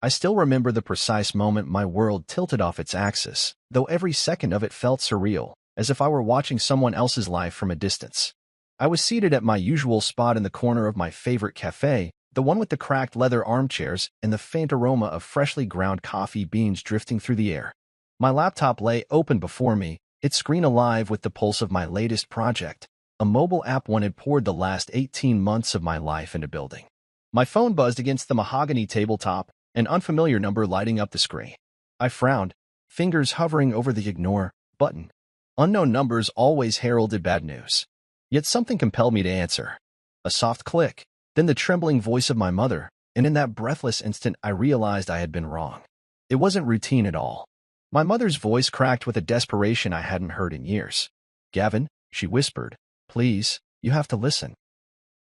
I still remember the precise moment my world tilted off its axis, though every second of it felt surreal, as if I were watching someone else's life from a distance. I was seated at my usual spot in the corner of my favorite cafe, the one with the cracked leather armchairs and the faint aroma of freshly ground coffee beans drifting through the air. My laptop lay open before me, its screen alive with the pulse of my latest project, a mobile app one had poured the last 18 months of my life into building. My phone buzzed against the mahogany tabletop, an unfamiliar number lighting up the screen. I frowned, fingers hovering over the ignore button. Unknown numbers always heralded bad news. Yet something compelled me to answer. A soft click, then the trembling voice of my mother, and in that breathless instant I realized I had been wrong. It wasn't routine at all. My mother's voice cracked with a desperation I hadn't heard in years. "Gavin," she whispered, "please, you have to listen."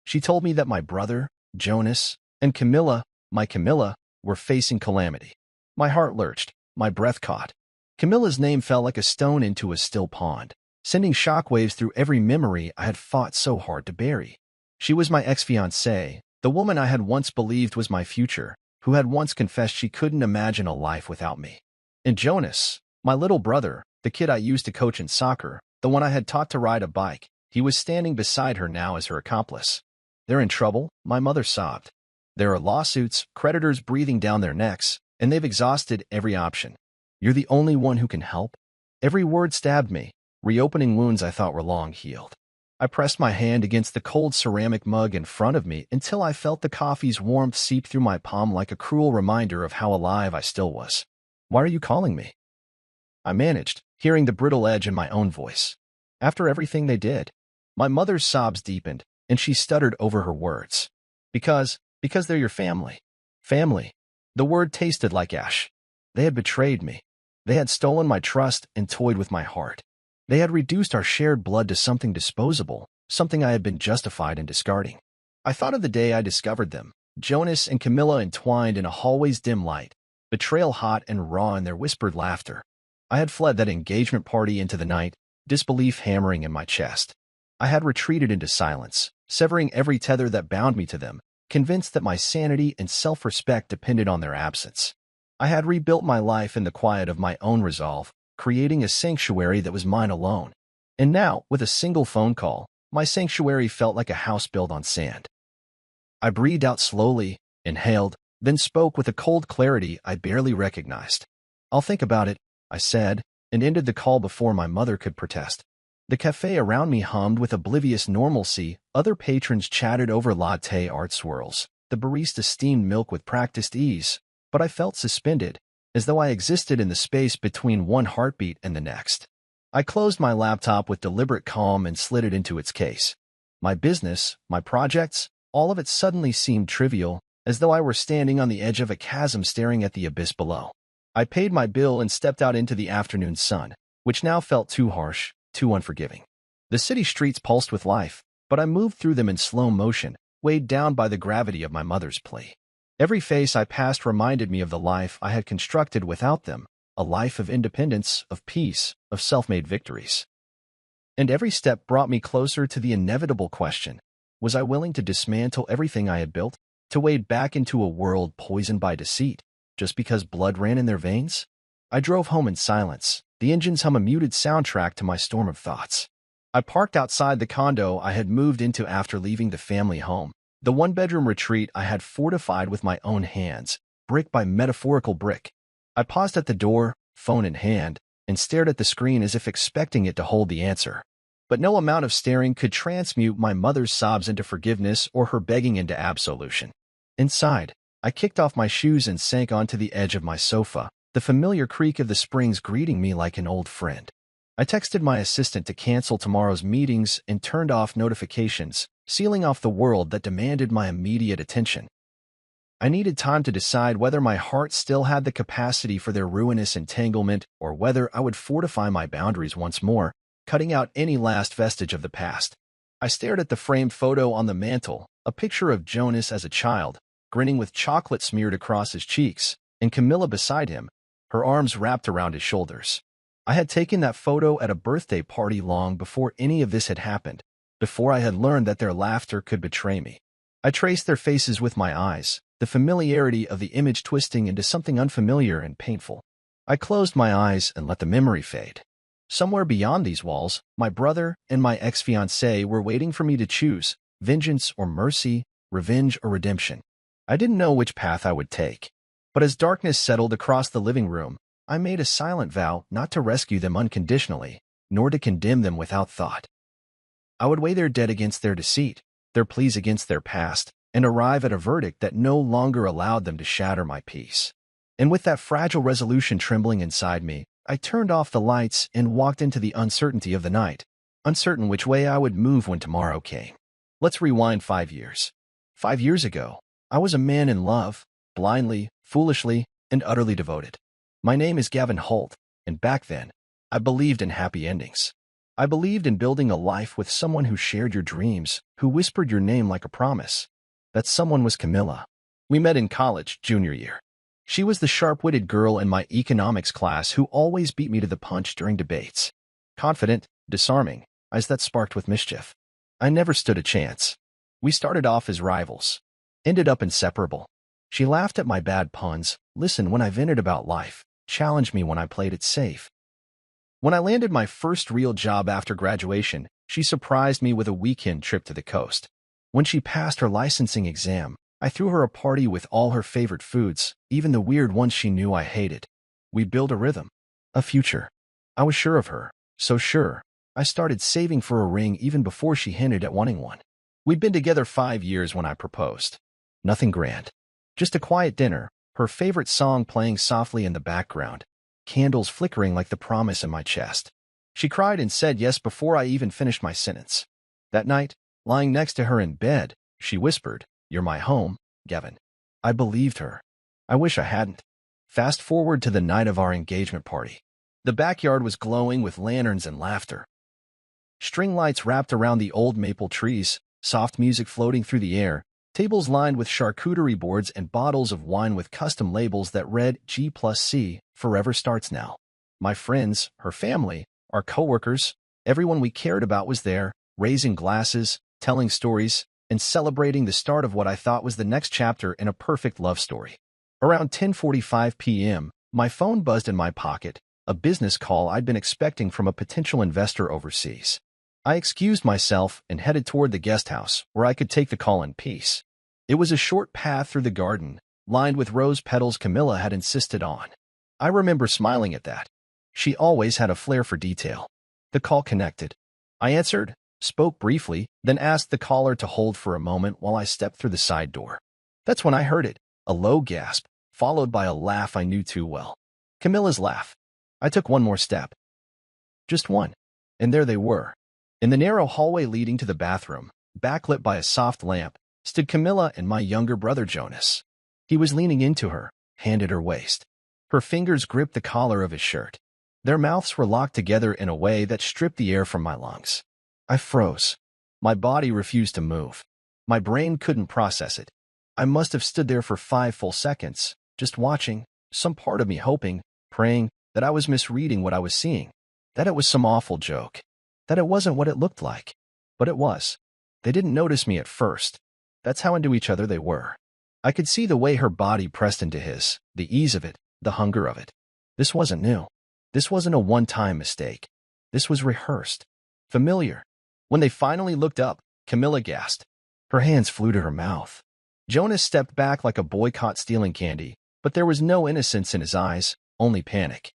She told me that my brother, Jonas, and Camilla, my Camilla, were facing calamity. My heart lurched, my breath caught. Camilla's name fell like a stone into a still pond, sending shockwaves through every memory I had fought so hard to bury. She was my ex-fiancée, the woman I had once believed was my future, who had once confessed she couldn't imagine a life without me. And Jonas, my little brother, the kid I used to coach in soccer, the one I had taught to ride a bike, he was standing beside her now as her accomplice. "They're in trouble," my mother sobbed. "There are lawsuits, creditors breathing down their necks, and they've exhausted every option. You're the only one who can help." Every word stabbed me, reopening wounds I thought were long healed. I pressed my hand against the cold ceramic mug in front of me until I felt the coffee's warmth seep through my palm like a cruel reminder of how alive I still was. "Why are you calling me?" I managed, hearing the brittle edge in my own voice. "After everything they did." My mother's sobs deepened, and she stuttered over her words. Because they're your family." Family. The word tasted like ash. They had betrayed me. They had stolen my trust and toyed with my heart. They had reduced our shared blood to something disposable, something I had been justified in discarding. I thought of the day I discovered them, Jonas and Camilla entwined in a hallway's dim light, betrayal hot and raw in their whispered laughter. I had fled that engagement party into the night, disbelief hammering in my chest. I had retreated into silence, severing every tether that bound me to them, convinced that my sanity and self-respect depended on their absence. I had rebuilt my life in the quiet of my own resolve, creating a sanctuary that was mine alone. And now, with a single phone call, my sanctuary felt like a house built on sand. I breathed out slowly, inhaled, then spoke with a cold clarity I barely recognized. "I'll think about it," I said, and ended the call before my mother could protest. The cafe around me hummed with oblivious normalcy, other patrons chatted over latte art swirls. The barista steamed milk with practiced ease, but I felt suspended, as though I existed in the space between one heartbeat and the next. I closed my laptop with deliberate calm and slid it into its case. My business, my projects, all of it suddenly seemed trivial, as though I were standing on the edge of a chasm staring at the abyss below. I paid my bill and stepped out into the afternoon sun, which now felt too harsh, too unforgiving. The city streets pulsed with life, but I moved through them in slow motion, weighed down by the gravity of my mother's plea. Every face I passed reminded me of the life I had constructed without them, a life of independence, of peace, of self-made victories. And every step brought me closer to the inevitable question: was I willing to dismantle everything I had built, to wade back into a world poisoned by deceit, just because blood ran in their veins? I drove home in silence, the engines hum a muted soundtrack to my storm of thoughts. I parked outside the condo I had moved into after leaving the family home, the one-bedroom retreat I had fortified with my own hands, brick by metaphorical brick. I paused at the door, phone in hand, and stared at the screen as if expecting it to hold the answer. But no amount of staring could transmute my mother's sobs into forgiveness or her begging into absolution. Inside, I kicked off my shoes and sank onto the edge of my sofa, the familiar creak of the springs greeting me like an old friend. I texted my assistant to cancel tomorrow's meetings and turned off notifications, sealing off the world that demanded my immediate attention. I needed time to decide whether my heart still had the capacity for their ruinous entanglement or whether I would fortify my boundaries once more, cutting out any last vestige of the past. I stared at the framed photo on the mantel, a picture of Jonas as a child, grinning with chocolate smeared across his cheeks, and Camilla beside him, her arms wrapped around his shoulders. I had taken that photo at a birthday party long before any of this had happened, before I had learned that their laughter could betray me. I traced their faces with my eyes, the familiarity of the image twisting into something unfamiliar and painful. I closed my eyes and let the memory fade. Somewhere beyond these walls, my brother and my ex-fiancée were waiting for me to choose vengeance or mercy, revenge or redemption. I didn't know which path I would take. But as darkness settled across the living room, I made a silent vow not to rescue them unconditionally, nor to condemn them without thought. I would weigh their debt against their deceit, their pleas against their past, and arrive at a verdict that no longer allowed them to shatter my peace. And with that fragile resolution trembling inside me, I turned off the lights and walked into the uncertainty of the night, uncertain which way I would move when tomorrow came. Let's rewind 5 years. 5 years ago, I was a man in love, blindly, foolishly, and utterly devoted. My name is Gavin Holt, and back then, I believed in happy endings. I believed in building a life with someone who shared your dreams, who whispered your name like a promise. That someone was Camilla. We met in college, junior year. She was the sharp-witted girl in my economics class who always beat me to the punch during debates. Confident, disarming, eyes that sparked with mischief. I never stood a chance. We started off as rivals. Ended up inseparable. She laughed at my bad puns, listened when I vented about life, challenged me when I played it safe. When I landed my first real job after graduation, she surprised me with a weekend trip to the coast. When she passed her licensing exam, I threw her a party with all her favorite foods, even the weird ones she knew I hated. We built a rhythm, a future. I was sure of her, so sure, I started saving for a ring even before she hinted at wanting one. We'd been together 5 years when I proposed. Nothing grand. Just a quiet dinner, her favorite song playing softly in the background, candles flickering like the promise in my chest. She cried and said yes before I even finished my sentence. That night, lying next to her in bed, she whispered, "You're my home, Gavin." I believed her. I wish I hadn't. Fast forward to the night of our engagement party. The backyard was glowing with lanterns and laughter. String lights wrapped around the old maple trees, soft music floating through the air, tables lined with charcuterie boards and bottles of wine with custom labels that read G+C, forever starts now. My friends, her family, our coworkers, everyone we cared about was there, raising glasses, telling stories, and celebrating the start of what I thought was the next chapter in a perfect love story. Around 10:45 p.m., my phone buzzed in my pocket, a business call I'd been expecting from a potential investor overseas. I excused myself and headed toward the guest house, where I could take the call in peace. It was a short path through the garden, lined with rose petals Camilla had insisted on. I remember smiling at that. She always had a flair for detail. The call connected. I answered, spoke briefly, then asked the caller to hold for a moment while I stepped through the side door. That's when I heard it, a low gasp, followed by a laugh I knew too well. Camilla's laugh. I took one more step. Just one. And there they were. In the narrow hallway leading to the bathroom, backlit by a soft lamp, stood Camilla and my younger brother Jonas. He was leaning into her, hand at her waist. Her fingers gripped the collar of his shirt. Their mouths were locked together in a way that stripped the air from my lungs. I froze. My body refused to move. My brain couldn't process it. I must have stood there for 5 full seconds, just watching, some part of me hoping, praying, that I was misreading what I was seeing, that it was some awful joke, that it wasn't what it looked like. But it was. They didn't notice me at first. That's how into each other they were. I could see the way her body pressed into his, the ease of it, the hunger of it. This wasn't new. This wasn't a one-time mistake. This was rehearsed. Familiar. When they finally looked up, Camilla gasped. Her hands flew to her mouth. Jonas stepped back like a boy caught stealing candy, but there was no innocence in his eyes, only panic.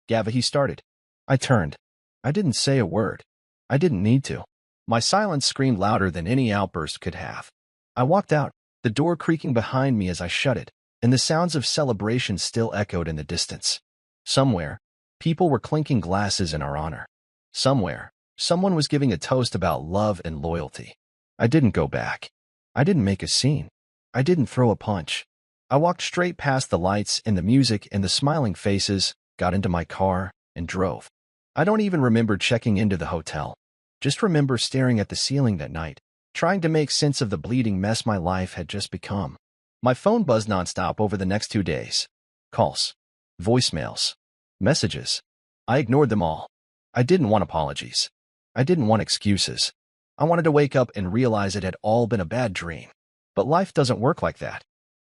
Gavin, he started. I turned. I didn't say a word. I didn't need to. My silence screamed louder than any outburst could have. I walked out, the door creaking behind me as I shut it, and the sounds of celebration still echoed in the distance. Somewhere, people were clinking glasses in our honor. Somewhere, someone was giving a toast about love and loyalty. I didn't go back. I didn't make a scene. I didn't throw a punch. I walked straight past the lights and the music and the smiling faces, got into my car, and drove. I don't even remember checking into the hotel. Just remember staring at the ceiling that night, trying to make sense of the bleeding mess my life had just become. My phone buzzed nonstop over the next 2 days. Calls. Voicemails. Messages. I ignored them all. I didn't want apologies. I didn't want excuses. I wanted to wake up and realize it had all been a bad dream. But life doesn't work like that.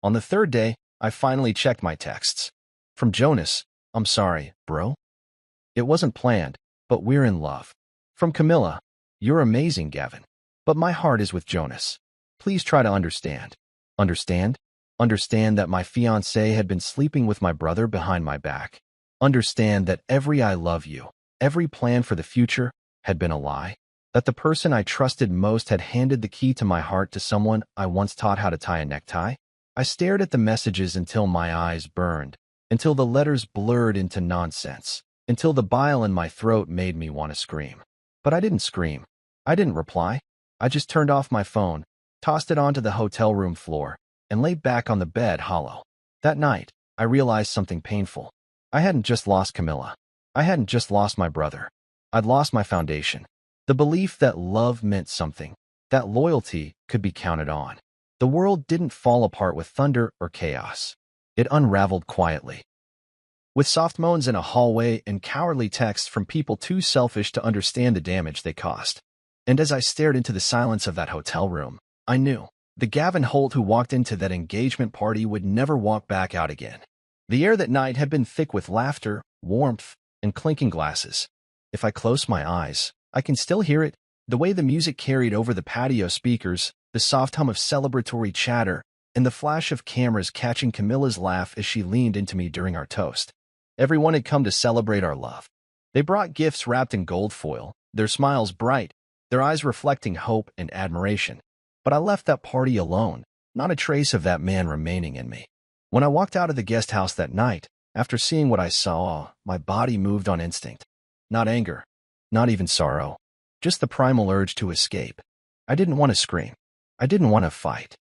On the third day, I finally checked my texts. From Jonas, I'm sorry, bro. It wasn't planned, but we're in love. From Camilla, you're amazing, Gavin. But my heart is with Jonas. Please try to understand. Understand? Understand that my fiancé had been sleeping with my brother behind my back. Understand that every I love you, every plan for the future, had been a lie. That the person I trusted most had handed the key to my heart to someone I once taught how to tie a necktie. I stared at the messages until my eyes burned, until the letters blurred into nonsense, until the bile in my throat made me want to scream. But I didn't scream. I didn't reply. I just turned off my phone, tossed it onto the hotel room floor, and lay back on the bed hollow. That night, I realized something painful. I hadn't just lost Camilla. I hadn't just lost my brother. I'd lost my foundation. The belief that love meant something, that loyalty could be counted on. The world didn't fall apart with thunder or chaos. It unraveled quietly. With soft moans in a hallway and cowardly texts from people too selfish to understand the damage they caused. And as I stared into the silence of that hotel room, I knew the Gavin Holt who walked into that engagement party would never walk back out again. The air that night had been thick with laughter, warmth, and clinking glasses. If I close my eyes, I can still hear it, the way the music carried over the patio speakers, the soft hum of celebratory chatter, and the flash of cameras catching Camilla's laugh as she leaned into me during our toast. Everyone had come to celebrate our love. They brought gifts wrapped in gold foil, their smiles bright, their eyes reflecting hope and admiration. But I left that party alone, not a trace of that man remaining in me. When I walked out of the guest house that night, after seeing what I saw, my body moved on instinct. Not anger, not even sorrow, just the primal urge to escape. I didn't want to scream. I didn't want to fight.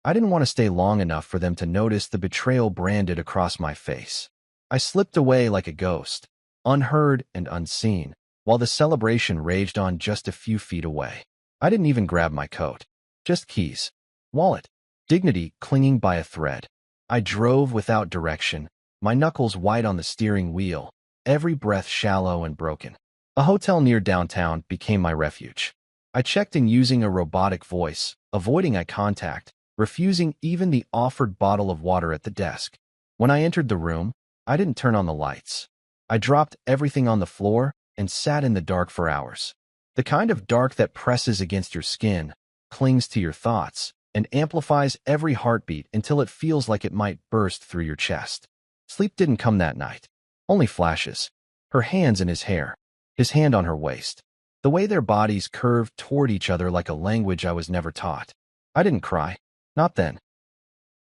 I didn't want to stay long enough for them to notice the betrayal branded across my face. I slipped away like a ghost, unheard and unseen, while the celebration raged on just a few feet away. I didn't even grab my coat. Just keys, wallet, dignity clinging by a thread. I drove without direction, my knuckles white on the steering wheel, every breath shallow and broken. A hotel near downtown became my refuge. I checked in using a robotic voice, avoiding eye contact, refusing even the offered bottle of water at the desk. When I entered the room, I didn't turn on the lights. I dropped everything on the floor and sat in the dark for hours. The kind of dark that presses against your skin, clings to your thoughts, and amplifies every heartbeat until it feels like it might burst through your chest. Sleep didn't come that night. Only flashes. Her hands in his hair. His hand on her waist. The way their bodies curved toward each other like a language I was never taught. I didn't cry. Not then.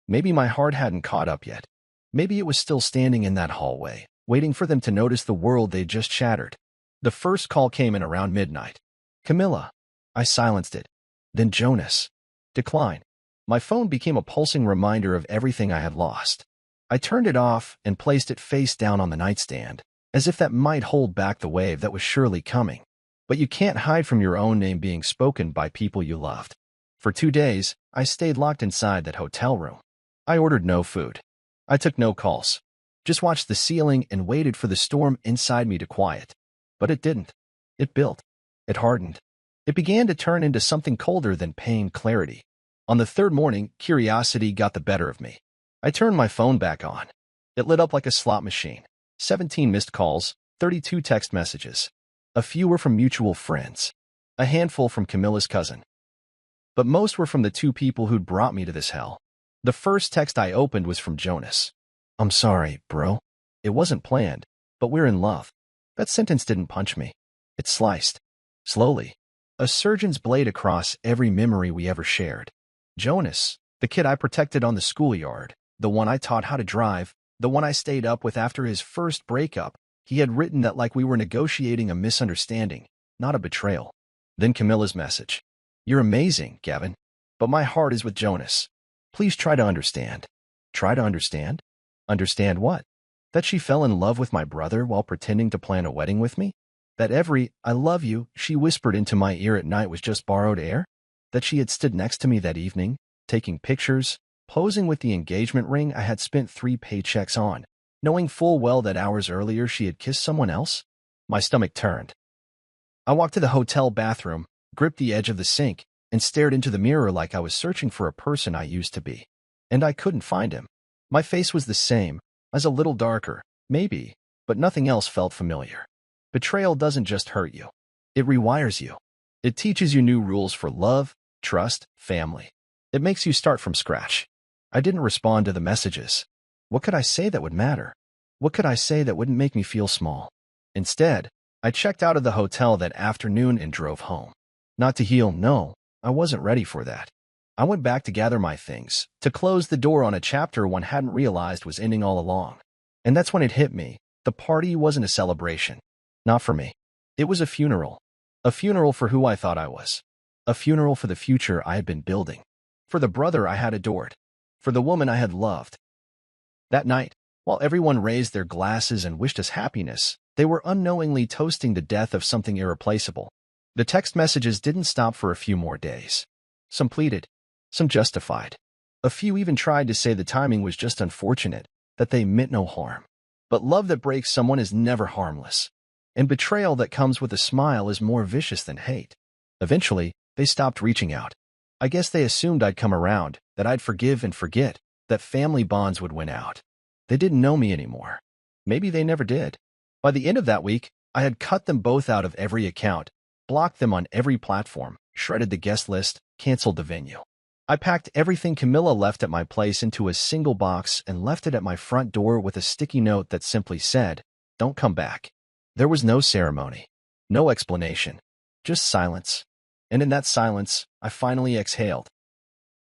Maybe my heart hadn't caught up yet. Maybe it was still standing in that hallway, waiting for them to notice the world they'd just shattered. The first call came in around midnight. Camilla. I silenced it. Then Jonas. Decline. My phone became a pulsing reminder of everything I had lost. I turned it off and placed it face down on the nightstand, as if that might hold back the wave that was surely coming. But you can't hide from your own name being spoken by people you loved. For 2 days, I stayed locked inside that hotel room. I ordered no food. I took no calls. Just watched the ceiling and waited for the storm inside me to quiet. But it didn't. It built. It hardened. It began to turn into something colder than pain clarity. On the third morning, curiosity got the better of me. I turned my phone back on. It lit up like a slot machine. 17 missed calls, 32 text messages. A few were from mutual friends. A handful from Camilla's cousin. But most were from the 2 people who'd brought me to this hell. The first text I opened was from Jonas. I'm sorry, bro. It wasn't planned, but we're in love. That sentence didn't punch me. It sliced. Slowly. A surgeon's blade across every memory we ever shared. Jonas, the kid I protected on the schoolyard, the one I taught how to drive, the one I stayed up with after his first breakup, he had written that like we were negotiating a misunderstanding, not a betrayal. Then Camilla's message. You're amazing, Gavin. But my heart is with Jonas. Please try to understand. Try to understand? Understand what? That she fell in love with my brother while pretending to plan a wedding with me? That every "I love you" she whispered into my ear at night was just borrowed air? That she had stood next to me that evening, taking pictures, posing with the engagement ring I had spent 3 paychecks on, knowing full well that hours earlier she had kissed someone else? My stomach turned. I walked to the hotel bathroom, gripped the edge of the sink, and stared into the mirror like I was searching for a person I used to be. and I couldn't find him. My face was the same, as a little darker, maybe, but nothing else felt familiar. Betrayal doesn't just hurt you. It rewires you. It teaches you new rules for love, trust, family. It makes you start from scratch. I didn't respond to the messages. What could I say that would matter? What could I say that wouldn't make me feel small? Instead, I checked out of the hotel that afternoon and drove home. Not to heal, no, I wasn't ready for that. I went back to gather my things, to close the door on a chapter one hadn't realized was ending all along. And that's when it hit me. The party wasn't a celebration. Not for me. It was a funeral. A funeral for who I thought I was. A funeral for the future I had been building. For the brother I had adored. For the woman I had loved. That night, while everyone raised their glasses and wished us happiness, they were unknowingly toasting the death of something irreplaceable. The text messages didn't stop for a few more days. Some pleaded. Some justified. A few even tried to say the timing was just unfortunate, that they meant no harm. But love that breaks someone is never harmless. And betrayal that comes with a smile is more vicious than hate. Eventually, they stopped reaching out. I guess they assumed I'd come around, that I'd forgive and forget, that family bonds would win out. They didn't know me anymore. Maybe they never did. By the end of that week, I had cut them both out of every account, blocked them on every platform, shredded the guest list, canceled the venue. I packed everything Camilla left at my place into a single box and left it at my front door with a sticky note that simply said, "Don't come back." There was no ceremony, no explanation, just silence. And in that silence, I finally exhaled.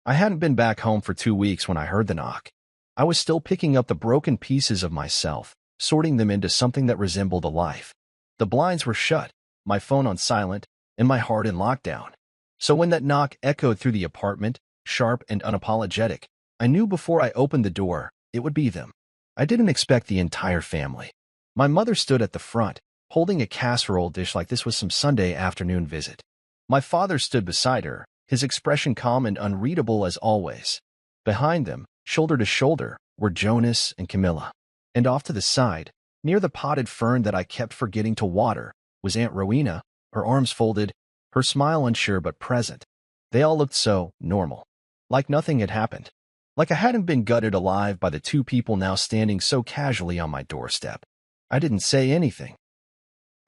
I hadn't been back home for 2 weeks when I heard the knock. I was still picking up the broken pieces of myself, sorting them into something that resembled a life. The blinds were shut, my phone on silent, and my heart in lockdown. So when that knock echoed through the apartment, sharp and unapologetic, I knew before I opened the door, it would be them. I didn't expect the entire family. My mother stood at the front, holding a casserole dish like this was some Sunday afternoon visit. My father stood beside her, his expression calm and unreadable as always. Behind them, shoulder to shoulder, were Jonas and Camilla. And off to the side, near the potted fern that I kept forgetting to water, was Aunt Rowena, her arms folded, her smile unsure but present. They all looked so normal. Like nothing had happened. Like I hadn't been gutted alive by the two people now standing so casually on my doorstep. I didn't say anything.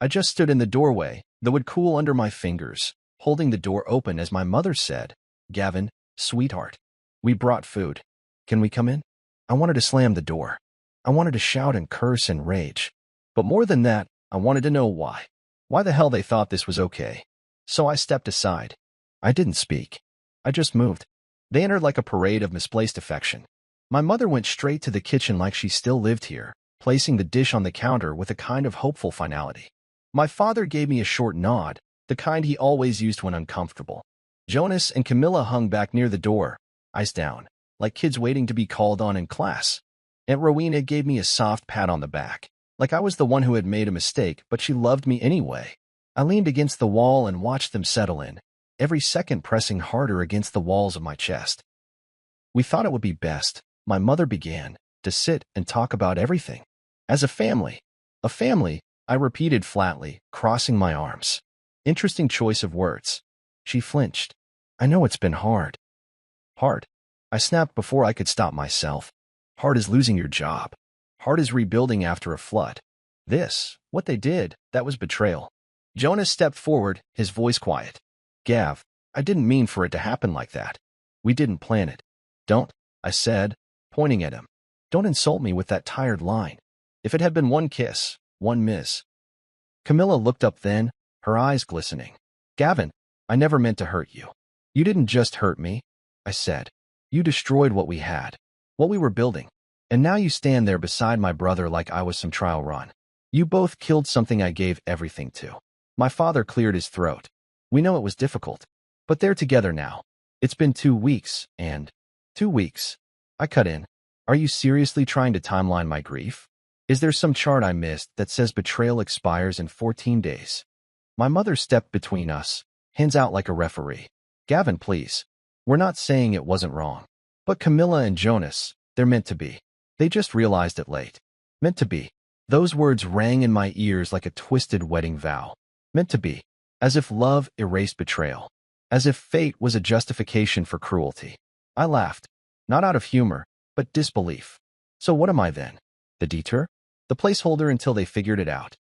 I just stood in the doorway, the wood cool under my fingers, holding the door open as my mother said, "Gavin, sweetheart, we brought food. Can we come in?" I wanted to slam the door. I wanted to shout and curse and rage. But more than that, I wanted to know why. Why the hell they thought this was okay. So I stepped aside. I didn't speak. I just moved. They entered like a parade of misplaced affection. My mother went straight to the kitchen like she still lived here, placing the dish on the counter with a kind of hopeful finality. My father gave me a short nod, the kind he always used when uncomfortable. Jonas and Camilla hung back near the door, eyes down, like kids waiting to be called on in class. Aunt Rowena gave me a soft pat on the back, like I was the one who had made a mistake, but she loved me anyway. I leaned against the wall and watched them settle in, every second pressing harder against the walls of my chest. We thought it would be best, my mother began, to sit and talk about everything. As a family, I repeated flatly, crossing my arms. Interesting choice of words. She flinched. I know it's been hard. Hard. I snapped before I could stop myself. Hard as losing your job. Hard as rebuilding after a flood. What they did, that was betrayal. Jonas stepped forward, his voice quiet. "Gav, I didn't mean for it to happen like that. We didn't plan it." "Don't," I said, pointing at him. "Don't insult me with that tired line. If it had been one kiss, one miss." Camilla looked up then, her eyes glistening. "Gavin, I never meant to hurt you. You didn't just hurt me," I said. "You destroyed what we had, what we were building. And now you stand there beside my brother like I was some trial run. You both killed something I gave everything to." My father cleared his throat. "We know it was difficult, but they're together now. It's been 2 weeks, and 2 weeks." I cut in. "Are you seriously trying to timeline my grief? Is there some chart I missed that says betrayal expires in 14 days? My mother stepped between us, hands out like a referee. "Gavin, please. We're not saying it wasn't wrong. But Camilla and Jonas, they're meant to be. They just realized it late. Meant to be." Those words rang in my ears like a twisted wedding vow. Meant to be. As if love erased betrayal. As if fate was a justification for cruelty. I laughed. Not out of humor, but disbelief. So what am I then? The detour? The placeholder until they figured it out?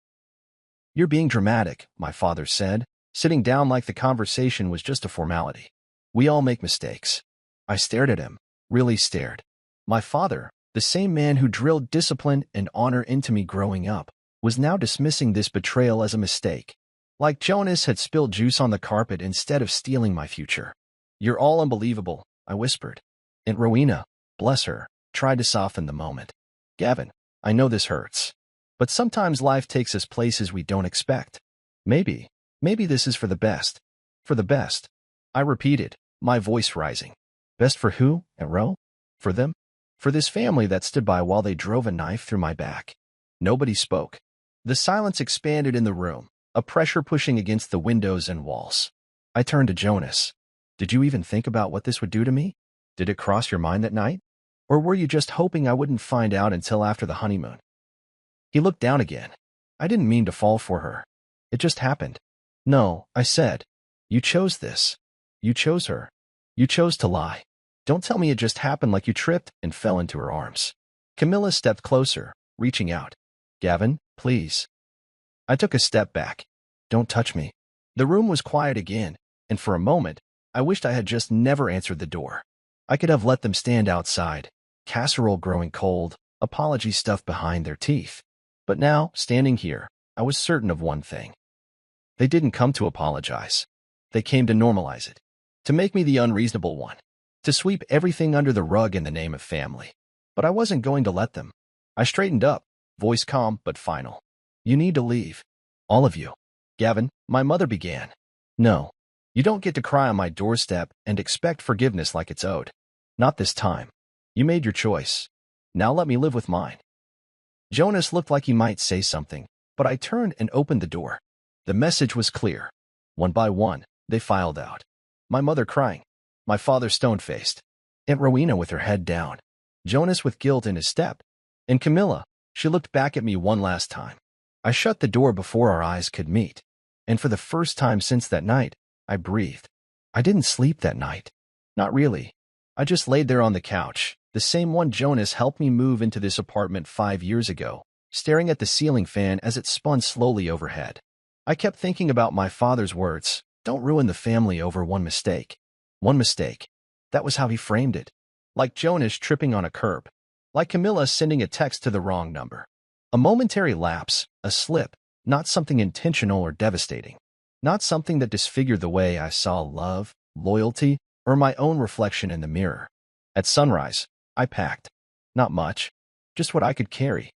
You're being dramatic, my father said, sitting down like the conversation was just a formality. We all make mistakes. I stared at him, really stared. My father, the same man who drilled discipline and honor into me growing up, was now dismissing this betrayal as a mistake. Like Jonas had spilled juice on the carpet instead of stealing my future. You're all unbelievable, I whispered. Aunt Rowena, bless her, tried to soften the moment. Gavin, I know this hurts. But sometimes life takes us places we don't expect. Maybe this is for the best. For the best. I repeated, my voice rising. Best for who, Aunt Ro? For them? For this family that stood by while they drove a knife through my back. Nobody spoke. The silence expanded in the room, a pressure pushing against the windows and walls. I turned to Jonas. Did you even think about what this would do to me? Did it cross your mind that night? Or were you just hoping I wouldn't find out until after the honeymoon? He looked down again. I didn't mean to fall for her. It just happened. No, I said. You chose this. You chose her. You chose to lie. Don't tell me it just happened like you tripped and fell into her arms. Camilla stepped closer, reaching out. Gavin, please. I took a step back. Don't touch me. The room was quiet again, and for a moment, I wished I had just never answered the door. I could have let them stand outside, casserole growing cold, apology stuffed behind their teeth. But now, standing here, I was certain of one thing. They didn't come to apologize. They came to normalize it. To make me the unreasonable one. To sweep everything under the rug in the name of family. But I wasn't going to let them. I straightened up, voice calm but final. You need to leave. All of you. Gavin, my mother began. No. You don't get to cry on my doorstep and expect forgiveness like it's owed. Not this time. You made your choice. Now let me live with mine. Jonas looked like he might say something, but I turned and opened the door. The message was clear. One by one, they filed out. My mother crying. My father stone-faced. Aunt Rowena with her head down. Jonas with guilt in his step. And Camilla, she looked back at me one last time. I shut the door before our eyes could meet. And for the first time since that night, I breathed. I didn't sleep that night. Not really. I just laid there on the couch, the same one Jonas helped me move into this apartment 5 years ago, staring at the ceiling fan as it spun slowly overhead. I kept thinking about my father's words, don't ruin the family over one mistake. One mistake. That was how he framed it. Like Jonas tripping on a curb. Like Camilla sending a text to the wrong number. A momentary lapse, a slip, not something intentional or devastating. Not something that disfigured the way I saw love, loyalty, or my own reflection in the mirror. At sunrise, I packed. Not much. Just what I could carry.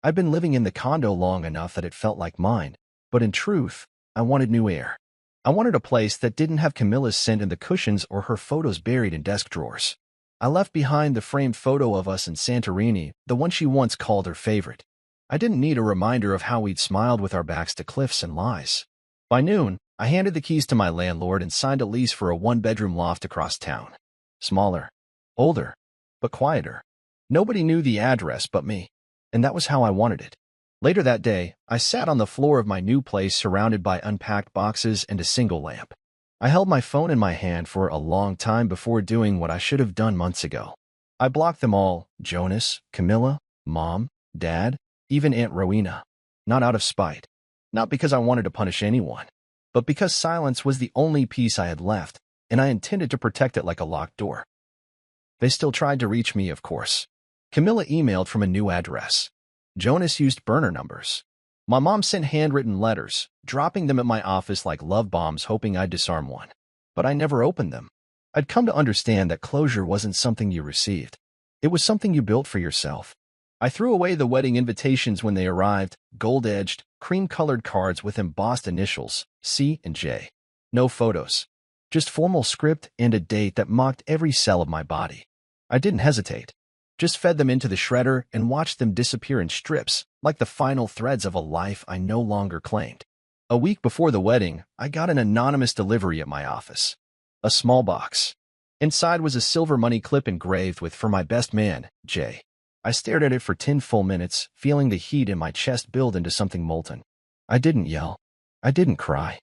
I'd been living in the condo long enough that it felt like mine, but in truth, I wanted new air. I wanted a place that didn't have Camilla's scent in the cushions or her photos buried in desk drawers. I left behind the framed photo of us in Santorini, the one she once called her favorite. I didn't need a reminder of how we'd smiled with our backs to cliffs and lies. By noon, I handed the keys to my landlord and signed a lease for a one-bedroom loft across town. Smaller, older, but quieter. Nobody knew the address but me, and that was how I wanted it. Later that day, I sat on the floor of my new place surrounded by unpacked boxes and a single lamp. I held my phone in my hand for a long time before doing what I should have done months ago. I blocked them all, Jonas, Camilla, Mom, Dad, even Aunt Rowena. Not out of spite. Not because I wanted to punish anyone, but because silence was the only piece I had left, and I intended to protect it like a locked door. They still tried to reach me, of course. Camilla emailed from a new address. Jonas used burner numbers. My mom sent handwritten letters, dropping them at my office like love bombs hoping I'd disarm one. But I never opened them. I'd come to understand that closure wasn't something you received. It was something you built for yourself. I threw away the wedding invitations when they arrived, gold-edged, cream-colored cards with embossed initials, C and J. No photos. Just formal script and a date that mocked every cell of my body. I didn't hesitate. Just fed them into the shredder and watched them disappear in strips, like the final threads of a life I no longer claimed. A week before the wedding, I got an anonymous delivery at my office. A small box. Inside was a silver money clip engraved with "For my best man, Jay." I stared at it for 10 full minutes, feeling the heat in my chest build into something molten. I didn't yell. I didn't cry.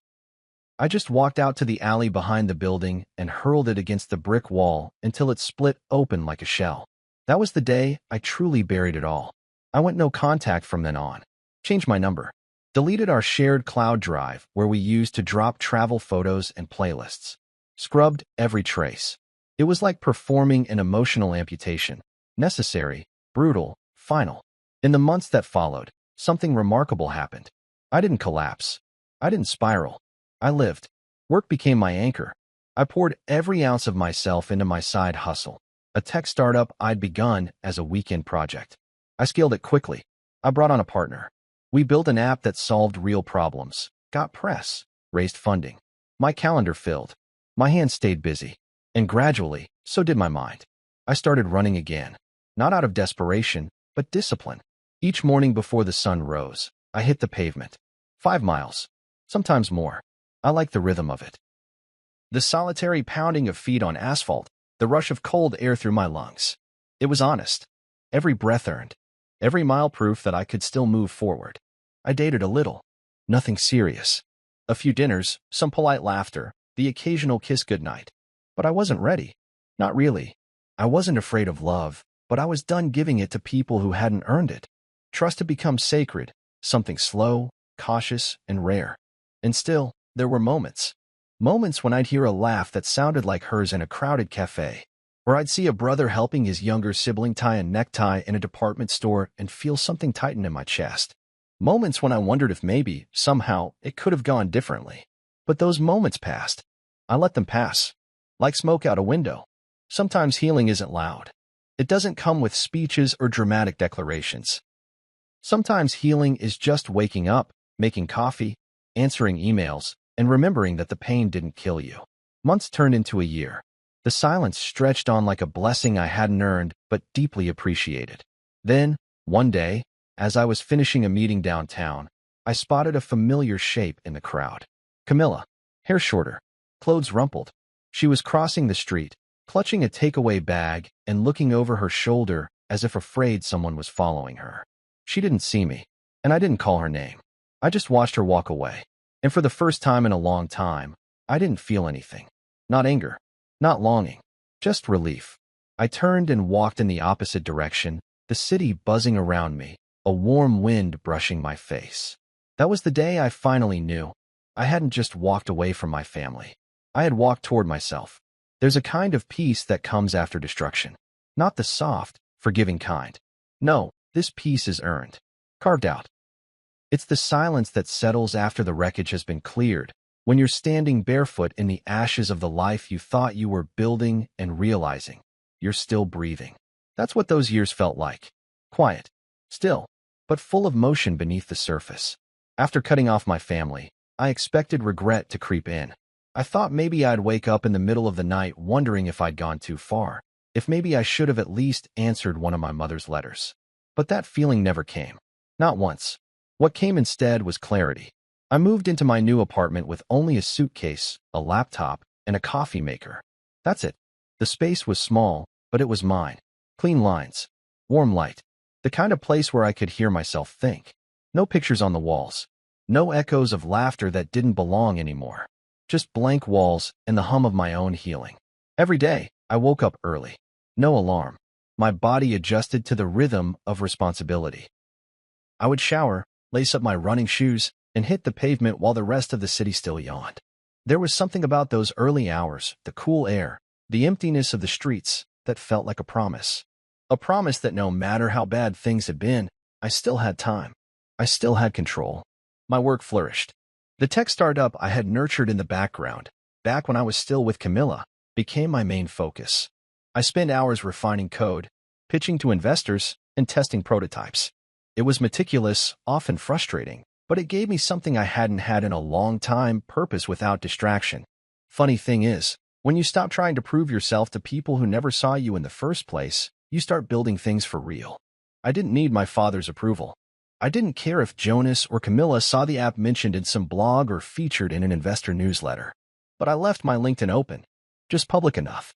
I just walked out to the alley behind the building and hurled it against the brick wall until it split open like a shell. That was the day I truly buried it all. I went no contact from then on. Changed my number. Deleted our shared cloud drive where we used to drop travel photos and playlists. Scrubbed every trace. It was like performing an emotional amputation. Necessary, brutal, final. In the months that followed, something remarkable happened. I didn't collapse. I didn't spiral. I lived. Work became my anchor. I poured every ounce of myself into my side hustle, a tech startup I'd begun as a weekend project. I scaled it quickly. I brought on a partner. We built an app that solved real problems, got press, raised funding. My calendar filled. My hands stayed busy. And gradually, so did my mind. I started running again. Not out of desperation, but discipline. Each morning before the sun rose, I hit the pavement. 5 miles. Sometimes more. I like the rhythm of it. The solitary pounding of feet on asphalt, the rush of cold air through my lungs. It was honest. Every breath earned. Every mile proof that I could still move forward. I dated a little. Nothing serious. A few dinners, some polite laughter, the occasional kiss goodnight. But I wasn't ready. Not really. I wasn't afraid of love, but I was done giving it to people who hadn't earned it. Trust had become sacred, something slow, cautious, and rare. And still, there were moments. Moments when I'd hear a laugh that sounded like hers in a crowded cafe, or I'd see a brother helping his younger sibling tie a necktie in a department store and feel something tighten in my chest. Moments when I wondered if maybe, somehow, it could have gone differently. But those moments passed. I let them pass. Like smoke out a window. Sometimes healing isn't loud. It doesn't come with speeches or dramatic declarations. Sometimes healing is just waking up, making coffee, answering emails, and remembering that the pain didn't kill you. Months turned into a year. The silence stretched on like a blessing I hadn't earned but deeply appreciated. Then, one day, as I was finishing a meeting downtown, I spotted a familiar shape in the crowd. Camilla, hair shorter, clothes rumpled. She was crossing the street, clutching a takeaway bag and looking over her shoulder as if afraid someone was following her. She didn't see me, and I didn't call her name. I just watched her walk away. And for the first time in a long time, I didn't feel anything. Not anger, not longing, just relief. I turned and walked in the opposite direction, the city buzzing around me, a warm wind brushing my face. That was the day I finally knew. I hadn't just walked away from my family. I had walked toward myself. There's a kind of peace that comes after destruction. Not the soft, forgiving kind. No, this peace is earned. Carved out. It's the silence that settles after the wreckage has been cleared, when you're standing barefoot in the ashes of the life you thought you were building and realizing you're still breathing. That's what those years felt like. Quiet, still, but full of motion beneath the surface. After cutting off my family, I expected regret to creep in. I thought maybe I'd wake up in the middle of the night wondering if I'd gone too far, if maybe I should have at least answered one of my mother's letters. But that feeling never came. Not once. What came instead was clarity. I moved into my new apartment with only a suitcase, a laptop, and a coffee maker. That's it. The space was small, but it was mine. Clean lines. Warm light. The kind of place where I could hear myself think. No pictures on the walls. No echoes of laughter that didn't belong anymore. Just blank walls and the hum of my own healing. Every day, I woke up early. No alarm. My body adjusted to the rhythm of responsibility. I would shower, lace up my running shoes, and hit the pavement while the rest of the city still yawned. There was something about those early hours, the cool air, the emptiness of the streets, that felt like a promise. A promise that no matter how bad things had been, I still had time. I still had control. My work flourished. The tech startup I had nurtured in the background, back when I was still with Camilla, became my main focus. I spent hours refining code, pitching to investors, and testing prototypes. It was meticulous, often frustrating, but it gave me something I hadn't had in a long time, purpose without distraction. Funny thing is, when you stop trying to prove yourself to people who never saw you in the first place, you start building things for real. I didn't need my father's approval. I didn't care if Jonas or Camilla saw the app mentioned in some blog or featured in an investor newsletter. But I left my LinkedIn open, just public enough.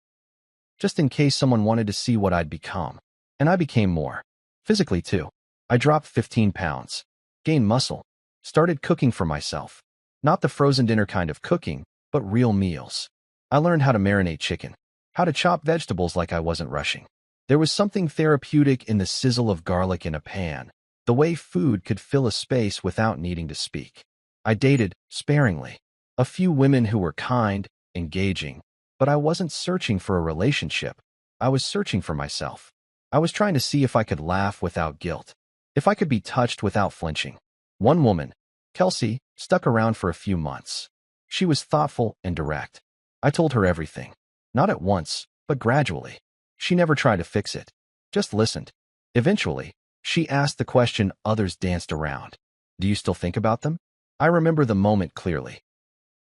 Just in case someone wanted to see what I'd become. And I became more. Physically, too. I dropped 15 pounds, gained muscle, started cooking for myself, Not the frozen dinner kind of cooking, but real meals. I learned how to marinate chicken, how to chop vegetables like I wasn't rushing. There was something therapeutic in the sizzle of garlic in a pan, the way food could fill a space without needing to speak. I dated, sparingly, a few women who were kind, engaging, but I wasn't searching for a relationship. I was searching for myself. I was trying to see if I could laugh without guilt, if I could be touched without flinching. One woman, Kelsey, stuck around for a few months. She was thoughtful and direct. I told her everything. Not at once, but gradually. She never tried to fix it, just listened. Eventually, she asked the question others danced around. Do you still think about them? I remember the moment clearly.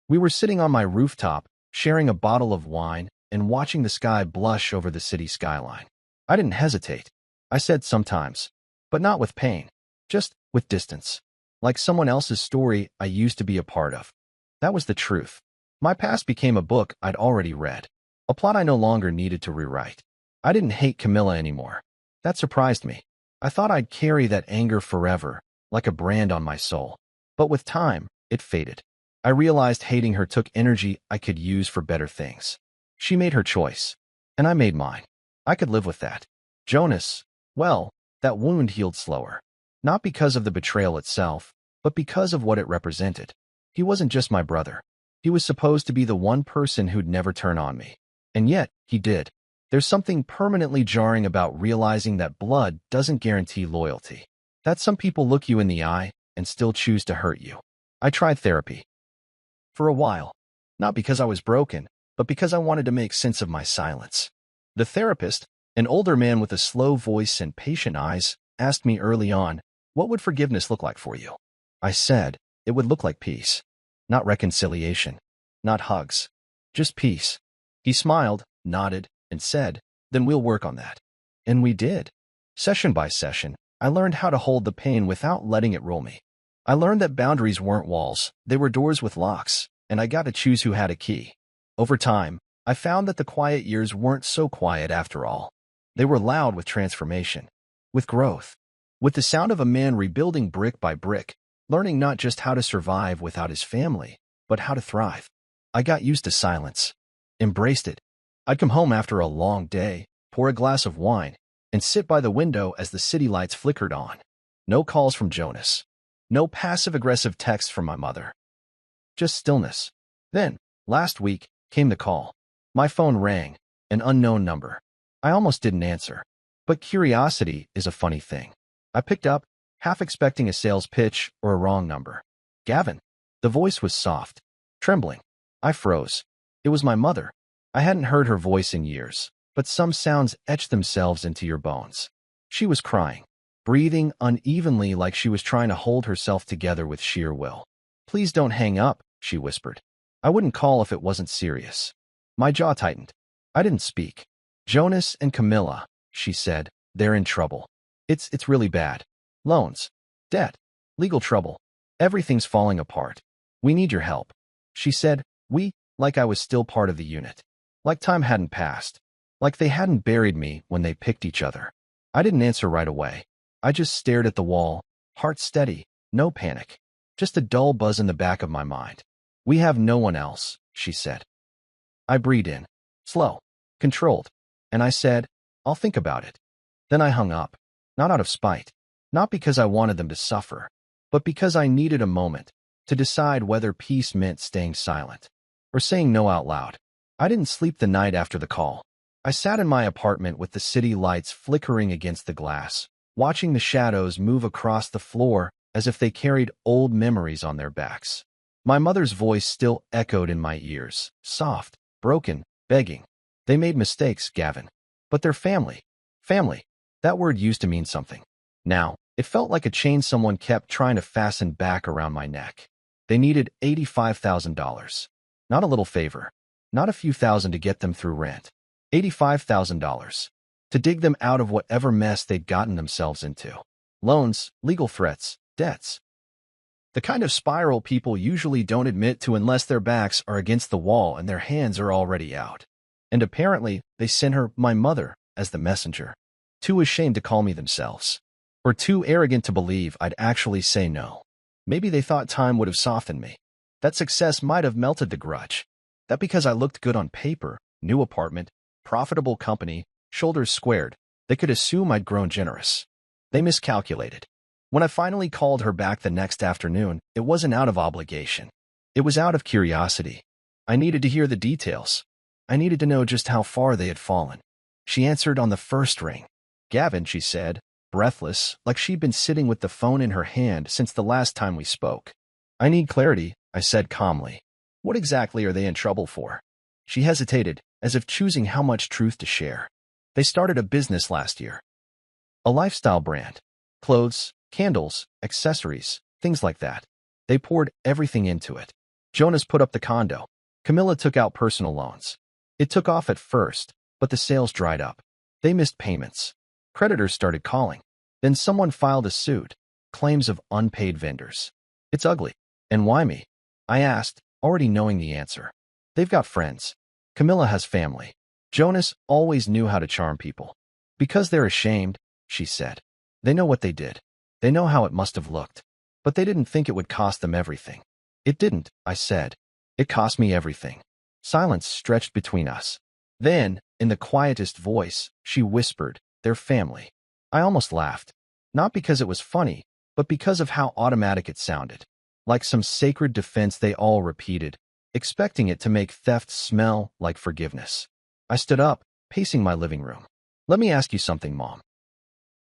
We were sitting on my rooftop, sharing a bottle of wine and watching the sky blush over the city skyline. I didn't hesitate. I said sometimes, but not with pain, just with distance. Like someone else's story I used to be a part of. That was the truth. My past became a book I'd already read, a plot I no longer needed to rewrite. I didn't hate Camilla anymore. That surprised me. I thought I'd carry that anger forever, like a brand on my soul. But with time, it faded. I realized hating her took energy I could use for better things. She made her choice, and I made mine. I could live with that. Jonas, well, that wound healed slower. Not because of the betrayal itself, but because of what it represented. He wasn't just my brother. He was supposed to be the one person who'd never turn on me. And yet, he did. There's something permanently jarring about realizing that blood doesn't guarantee loyalty. That some people look you in the eye and still choose to hurt you. I tried therapy. For a while. Not because I was broken, but because I wanted to make sense of my silence. The therapist, an older man with a slow voice and patient eyes, asked me early on, what would forgiveness look like for you? I said, it would look like peace. Not reconciliation. Not hugs. Just peace. He smiled, nodded, and said, then we'll work on that. And we did. Session by session, I learned how to hold the pain without letting it rule me. I learned that boundaries weren't walls, they were doors with locks, and I got to choose who had a key. Over time, I found that the quiet years weren't so quiet after all. They were loud with transformation, with growth, with the sound of a man rebuilding brick by brick, learning not just how to survive without his family, but how to thrive. I got used to silence, embraced it. I'd come home after a long day, pour a glass of wine, and sit by the window as the city lights flickered on. No calls from Jonas. No passive-aggressive texts from my mother. Just stillness. Then, last week, came the call. My phone rang, an unknown number. I almost didn't answer. But curiosity is a funny thing. I picked up, half expecting a sales pitch or a wrong number. Gavin. The voice was soft, trembling. I froze. It was my mother. I hadn't heard her voice in years, but some sounds etched themselves into your bones. She was crying, breathing unevenly like she was trying to hold herself together with sheer will. Please don't hang up, she whispered. I wouldn't call if it wasn't serious. My jaw tightened. I didn't speak. Jonas and Camilla, she said, they're in trouble. It's really bad. Loans, debt, legal trouble. Everything's falling apart. We need your help. She said, like I was still part of the unit. Like time hadn't passed. Like they hadn't buried me when they picked each other. I didn't answer right away. I just stared at the wall, heart steady, no panic. Just a dull buzz in the back of my mind. We have no one else, she said. I breathed in, slow, controlled, and I said, I'll think about it. Then I hung up, not out of spite, not because I wanted them to suffer, but because I needed a moment to decide whether peace meant staying silent or saying no out loud. I didn't sleep the night after the call. I sat in my apartment with the city lights flickering against the glass, watching the shadows move across the floor as if they carried old memories on their backs. My mother's voice still echoed in my ears, soft, broken, begging. They made mistakes, Gavin. But they're family. Family. That word used to mean something. Now, it felt like a chain someone kept trying to fasten back around my neck. They needed $85,000. Not a little favor. Not a few thousand to get them through rent. $85,000. To dig them out of whatever mess they'd gotten themselves into. Loans, legal threats, debts. The kind of spiral people usually don't admit to unless their backs are against the wall and their hands are already out. And apparently, they sent her, my mother, as the messenger. Too ashamed to call me themselves. Or too arrogant to believe I'd actually say no. Maybe they thought time would have softened me. That success might have melted the grudge. That because I looked good on paper, new apartment, profitable company, shoulders squared, they could assume I'd grown generous. They miscalculated. When I finally called her back the next afternoon, it wasn't out of obligation. It was out of curiosity. I needed to hear the details. I needed to know just how far they had fallen. She answered on the first ring. "Gavin," she said, breathless, like she'd been sitting with the phone in her hand since the last time we spoke. "I need clarity," I said calmly. "What exactly are they in trouble for?" She hesitated, as if choosing how much truth to share. "They started a business last year. A lifestyle brand. Clothes, candles, accessories, things like that. They poured everything into it. Jonas put up the condo. Camilla took out personal loans. It took off at first, but the sales dried up. They missed payments. Creditors started calling. Then someone filed a suit. Claims of unpaid vendors. It's ugly. And why me?" I asked, already knowing the answer. "They've got friends. Camilla has family. Jonas always knew how to charm people. Because they're ashamed," she said. "They know what they did. They know how it must have looked. But they didn't think it would cost them everything." "It didn't," I said. "It cost me everything." Silence stretched between us. Then, in the quietest voice, she whispered, "Their family." I almost laughed. Not because it was funny, but because of how automatic it sounded. Like some sacred defense they all repeated, expecting it to make theft smell like forgiveness. I stood up, pacing my living room. "Let me ask you something, Mom.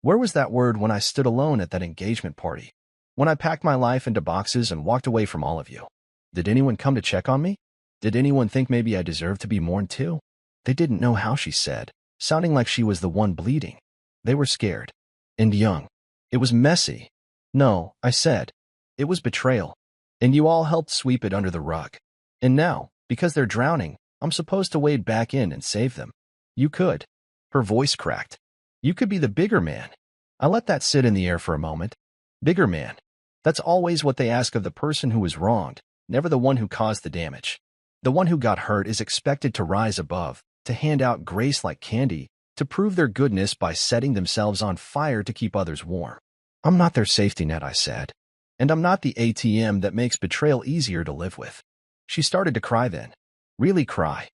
Where was that word when I stood alone at that engagement party? When I packed my life into boxes and walked away from all of you? Did anyone come to check on me? Did anyone think maybe I deserved to be mourned too?" They didn't know how, she said, sounding like she was the one bleeding. They were scared. And young. It was messy. "No," I said. "It was betrayal. And you all helped sweep it under the rug. And now, because they're drowning, I'm supposed to wade back in and save them. You could." Her voice cracked. "You could be the bigger man." I let that sit in the air for a moment. Bigger man. That's always what they ask of the person who was wronged, never the one who caused the damage. The one who got hurt is expected to rise above, to hand out grace like candy, to prove their goodness by setting themselves on fire to keep others warm. "I'm not their safety net," I said. "And I'm not the ATM that makes betrayal easier to live with." She started to cry then. Really cry.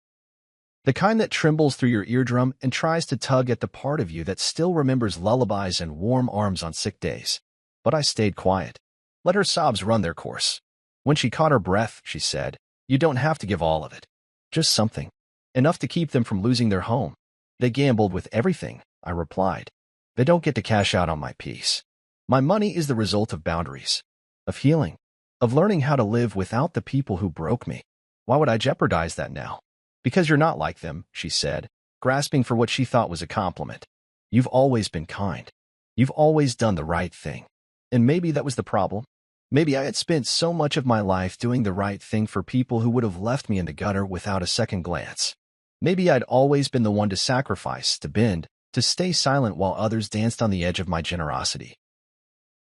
The kind that trembles through your eardrum and tries to tug at the part of you that still remembers lullabies and warm arms on sick days. But I stayed quiet. Let her sobs run their course. When she caught her breath, she said, "You don't have to give all of it. Just something. Enough to keep them from losing their home." "They gambled with everything," I replied. "They don't get to cash out on my peace. My money is the result of boundaries, of healing, of learning how to live without the people who broke me. Why would I jeopardize that now?" "Because you're not like them," she said, grasping for what she thought was a compliment. "You've always been kind. You've always done the right thing. And maybe that was the problem. Maybe I had spent so much of my life doing the right thing for people who would have left me in the gutter without a second glance. Maybe I'd always been the one to sacrifice, to bend, to stay silent while others danced on the edge of my generosity.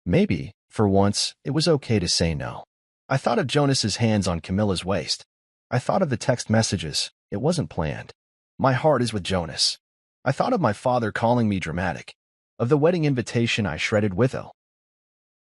Maybe, for once, it was okay to say no." I thought of Jonas's hands on Camilla's waist. I thought of the text messages. It wasn't planned. My heart is with Jonas. I thought of my father calling me dramatic, of the wedding invitation I shredded with Elle.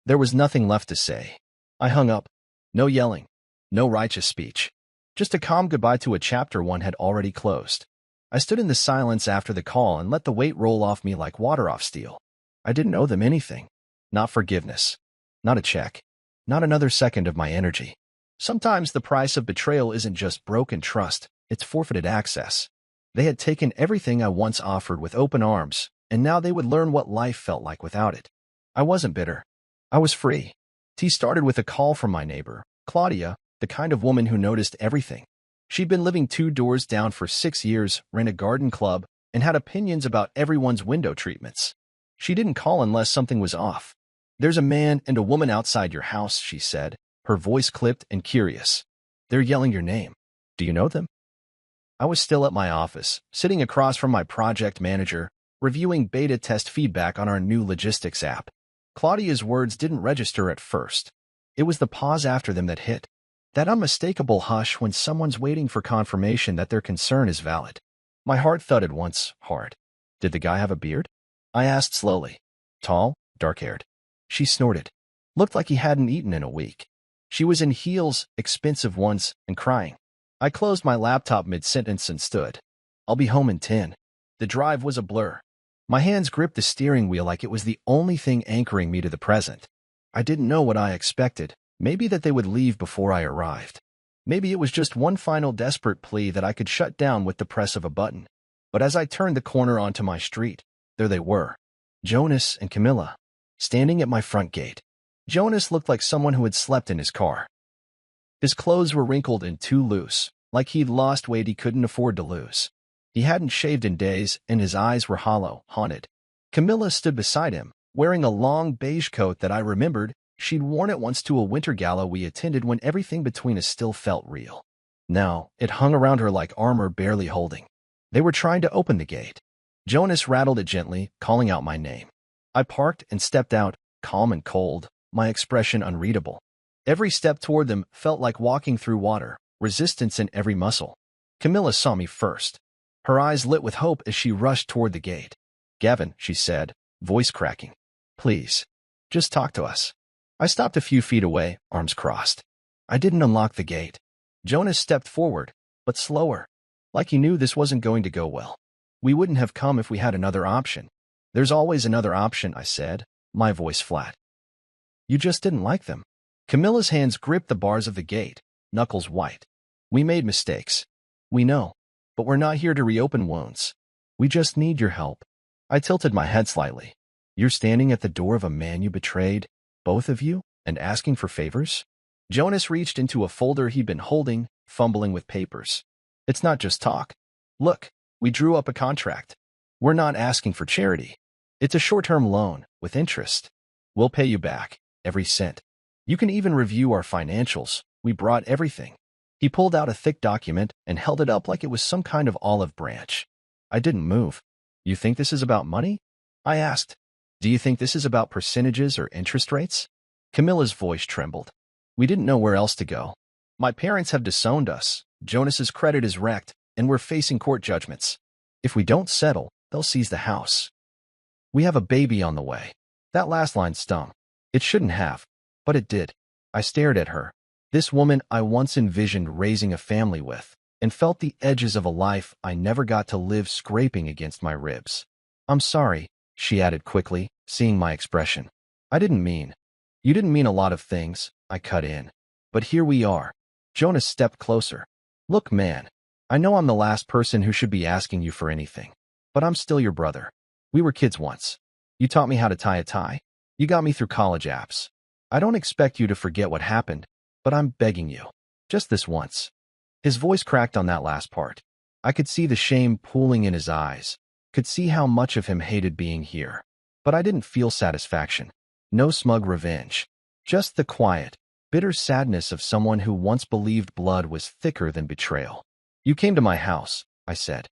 There was nothing left to say. I hung up. No yelling. No righteous speech. Just a calm goodbye to a chapter one had already closed. I stood in the silence after the call and let the weight roll off me like water off steel. I didn't owe them anything. Not forgiveness. Not a check. Not another second of my energy. Sometimes the price of betrayal isn't just broken trust, it's forfeited access. They had taken everything I once offered with open arms, and now they would learn what life felt like without it. I wasn't bitter. I was free. Tea started with a call from my neighbor, Claudia, the kind of woman who noticed everything. She'd been living 2 doors down for 6 years, ran a garden club, and had opinions about everyone's window treatments. She didn't call unless something was off. "There's a man and a woman outside your house," she said, her voice clipped and curious. "They're yelling your name. Do you know them?" I was still at my office, sitting across from my project manager, reviewing beta test feedback on our new logistics app. Claudia's words didn't register at first. It was the pause after them that hit. That unmistakable hush when someone's waiting for confirmation that their concern is valid. My heart thudded once, hard. "Did the guy have a beard?" I asked slowly. "Tall, dark-haired." She snorted. "Looked like he hadn't eaten in a week." She was in heels, expensive ones, and crying. I closed my laptop mid-sentence and stood. I'll be home in 10. The drive was a blur. My hands gripped the steering wheel like it was the only thing anchoring me to the present. I didn't know what I expected. Maybe that they would leave before I arrived. Maybe it was just one final desperate plea that I could shut down with the press of a button. But as I turned the corner onto my street, there they were. Jonas and Camilla, standing at my front gate. Jonas looked like someone who had slept in his car. His clothes were wrinkled and too loose, like he'd lost weight he couldn't afford to lose. He hadn't shaved in days, and his eyes were hollow, haunted. Camilla stood beside him, wearing a long beige coat that I remembered she'd worn it once to a winter gala we attended when everything between us still felt real. Now, it hung around her like armor barely holding. They were trying to open the gate. Jonas rattled it gently, calling out my name. I parked and stepped out, calm and cold, my expression unreadable. Every step toward them felt like walking through water, resistance in every muscle. Camilla saw me first. Her eyes lit with hope as she rushed toward the gate. "Gavin," she said, voice cracking. "Please, just talk to us." I stopped a few feet away, arms crossed. I didn't unlock the gate. Jonas stepped forward, but slower, like he knew this wasn't going to go well. "We wouldn't have come if we had another option." "There's always another option," I said, my voice flat. "You just didn't like them." Camilla's hands gripped the bars of the gate, knuckles white. "We made mistakes. We know. But we're not here to reopen wounds. We just need your help." I tilted my head slightly. "You're standing at the door of a man you betrayed, both of you, and asking for favors?" Jonas reached into a folder he'd been holding, fumbling with papers. "It's not just talk. Look, we drew up a contract. We're not asking for charity. It's a short-term loan, with interest. We'll pay you back, every cent. You can even review our financials. We brought everything." He pulled out a thick document and held it up like it was some kind of olive branch. I didn't move. "You think this is about money?" I asked. "Do you think this is about percentages or interest rates?" Camilla's voice trembled. "We didn't know where else to go. My parents have disowned us. Jonas's credit is wrecked, and we're facing court judgments. If we don't settle, they'll seize the house. We have a baby on the way." That last line stung. It shouldn't have, but it did. I stared at her. This woman I once envisioned raising a family with, and felt the edges of a life I never got to live scraping against my ribs. "I'm sorry," she added quickly, seeing my expression. "I didn't mean." "You didn't mean a lot of things," I cut in. "But here we are." Jonas stepped closer. "Look, man, I know I'm the last person who should be asking you for anything, but I'm still your brother. We were kids once. You taught me how to tie a tie. You got me through college apps. I don't expect you to forget what happened, but I'm begging you. Just this once." His voice cracked on that last part. I could see the shame pooling in his eyes, could see how much of him hated being here. But I didn't feel satisfaction. No smug revenge. Just the quiet, bitter sadness of someone who once believed blood was thicker than betrayal. "You came to my house," I said.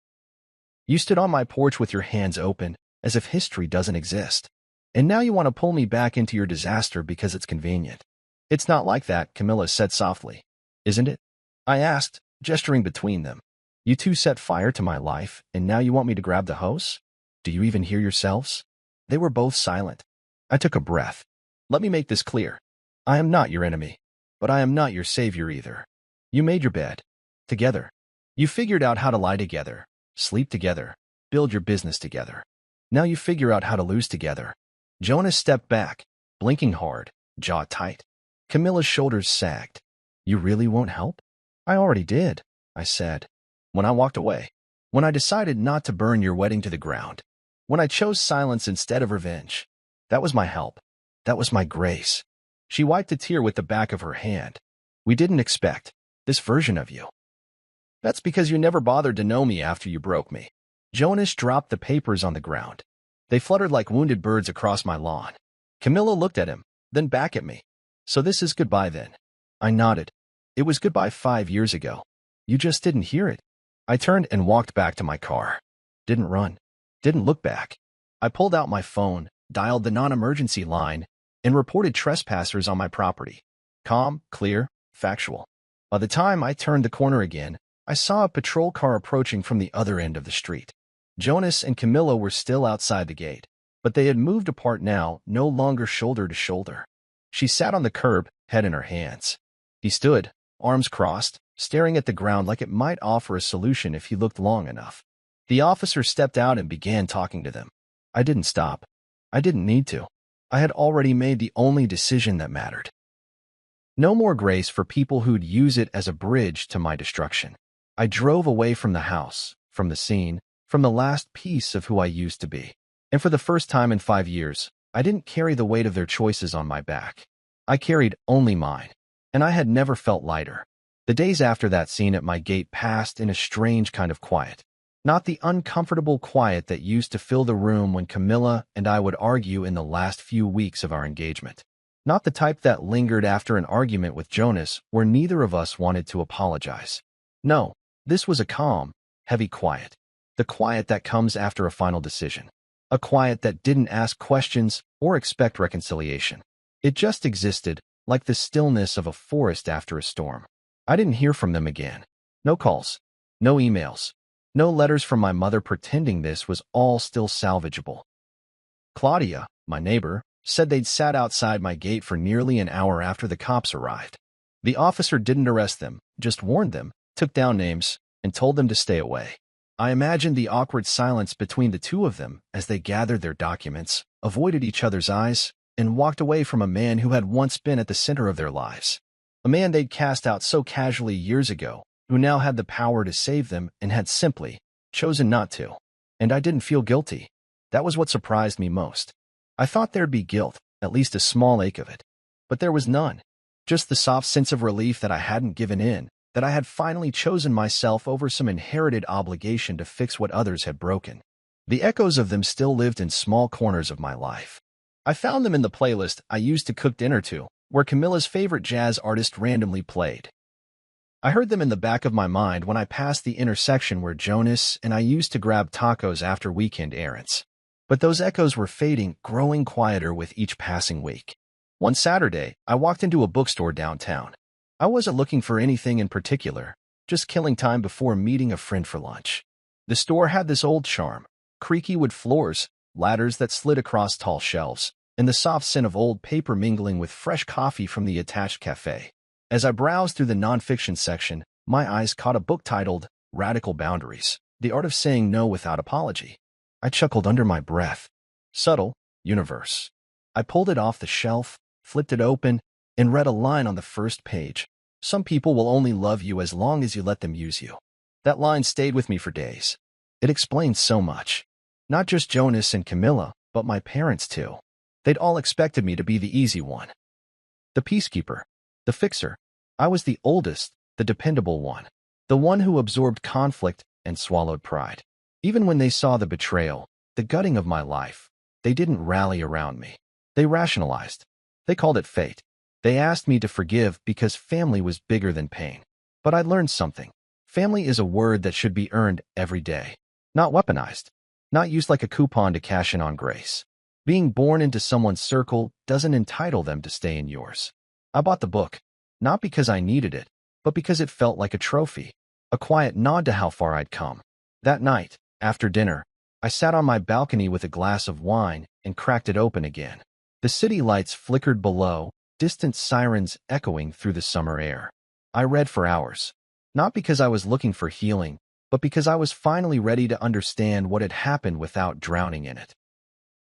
"You stood on my porch with your hands open, as if history doesn't exist. And now you want to pull me back into your disaster because it's convenient." "It's not like that," Camilla said softly. "Isn't it?" I asked, gesturing between them. "You two set fire to my life, and now you want me to grab the hose? Do you even hear yourselves?" They were both silent. I took a breath. "Let me make this clear. I am not your enemy, but I am not your savior either. You made your bed. Together. You figured out how to lie together, sleep together, build your business together. Now you figure out how to lose together." Jonas stepped back, blinking hard, jaw tight. Camilla's shoulders sagged. "You really won't help?" "I already did," I said. "When I walked away. When I decided not to burn your wedding to the ground. When I chose silence instead of revenge. That was my help. That was my grace." She wiped a tear with the back of her hand. "We didn't expect this version of you. That's because you never bothered to know me after you broke me." Jonas dropped the papers on the ground. They fluttered like wounded birds across my lawn. Camilla looked at him, then back at me. "So this is goodbye then?" I nodded. "It was goodbye 5 years ago. You just didn't hear it." I turned and walked back to my car. Didn't run. Didn't look back. I pulled out my phone, dialed the non-emergency line, and reported trespassers on my property. Calm, clear, factual. By the time I turned the corner again, I saw a patrol car approaching from the other end of the street. Jonas and Camilla were still outside the gate, but they had moved apart now, no longer shoulder to shoulder. She sat on the curb, head in her hands. He stood, arms crossed, staring at the ground like it might offer a solution if he looked long enough. The officer stepped out and began talking to them. I didn't stop. I didn't need to. I had already made the only decision that mattered. No more grace for people who'd use it as a bridge to my destruction. I drove away from the house, from the scene, from the last piece of who I used to be. And for the first time in 5 years, I didn't carry the weight of their choices on my back. I carried only mine, and I had never felt lighter. The days after that scene at my gate passed in a strange kind of quiet. Not the uncomfortable quiet that used to fill the room when Camilla and I would argue in the last few weeks of our engagement. Not the type that lingered after an argument with Jonas where neither of us wanted to apologize. No, this was a calm, heavy quiet. The quiet that comes after a final decision. A quiet that didn't ask questions or expect reconciliation. It just existed, like the stillness of a forest after a storm. I didn't hear from them again. No calls. No emails. No letters from my mother pretending this was all still salvageable. Claudia, my neighbor, said they'd sat outside my gate for nearly an hour after the cops arrived. The officer didn't arrest them, just warned them, took down names, and told them to stay away. I imagined the awkward silence between the two of them as they gathered their documents, avoided each other's eyes, and walked away from a man who had once been at the center of their lives. A man they'd cast out so casually years ago, who now had the power to save them and had simply chosen not to. And I didn't feel guilty. That was what surprised me most. I thought there'd be guilt, at least a small ache of it. But there was none. Just the soft sense of relief that I hadn't given in, that I had finally chosen myself over some inherited obligation to fix what others had broken. The echoes of them still lived in small corners of my life. I found them in the playlist I used to cook dinner to, where Camilla's favorite jazz artist randomly played. I heard them in the back of my mind when I passed the intersection where Jonas and I used to grab tacos after weekend errands. But those echoes were fading, growing quieter with each passing week. One Saturday, I walked into a bookstore downtown. I wasn't looking for anything in particular, just killing time before meeting a friend for lunch. The store had this old charm, creaky wood floors, ladders that slid across tall shelves, and the soft scent of old paper mingling with fresh coffee from the attached cafe. As I browsed through the nonfiction section, my eyes caught a book titled Radical Boundaries, The Art of Saying No Without Apology. I chuckled under my breath. Subtle, universe. I pulled it off the shelf, flipped it open, and read a line on the first page. Some people will only love you as long as you let them use you. That line stayed with me for days. It explained so much. Not just Jonas and Camilla, but my parents too. They'd all expected me to be the easy one. The peacekeeper. The fixer. I was the oldest, the dependable one. The one who absorbed conflict and swallowed pride. Even when they saw the betrayal, the gutting of my life, they didn't rally around me. They rationalized. They called it fate. They asked me to forgive because family was bigger than pain. But I learned something. Family is a word that should be earned every day. Not weaponized. Not used like a coupon to cash in on grace. Being born into someone's circle doesn't entitle them to stay in yours. I bought the book, not because I needed it, but because it felt like a trophy. A quiet nod to how far I'd come. That night, after dinner, I sat on my balcony with a glass of wine and cracked it open again. The city lights flickered below, distant sirens echoing through the summer air. I read for hours. Not because I was looking for healing, but because I was finally ready to understand what had happened without drowning in it.